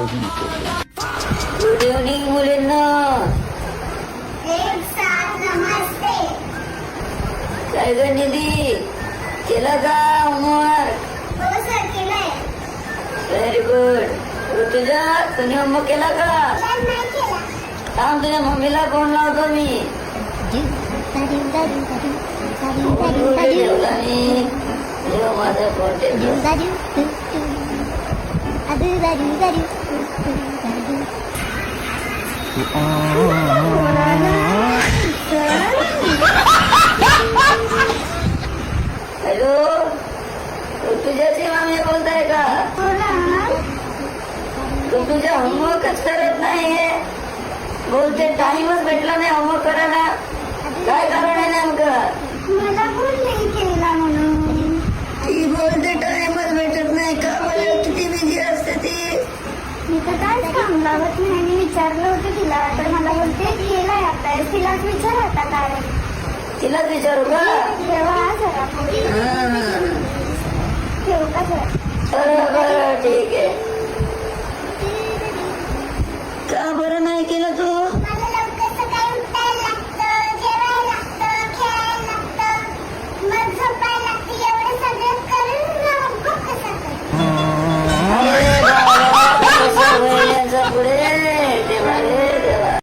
Good evening मुलींना. काय ग निधी, केला का होमवर्क? Very good. ऋतुजा, तुम्ही होमवर्क केला का? थांब, तुझ्या मम्मीला फोन लावतो मी. माझा फोन हॅलो, ऋतुजाची मामी बोलताय का? तू तुझ्या होमवर्कच करत नाहीये. बोलते टाइमच भेटला नाही होमवर्क करायला. काय कारण आहे नेमकं? मला फोन नाही केला म्हणून. ती बोलते टाइमच भेटत नाही का? मला किती बिझी असते ती. मी तर काहीच काम लावत नाही. मी विचारलं होतं तिला, तर मला बोलते केलाय आता. तिलाच विचार आता काय. तिलाच विचारू का? तेव्हा जरा ठेवू का सर? बरं ठीक आहे.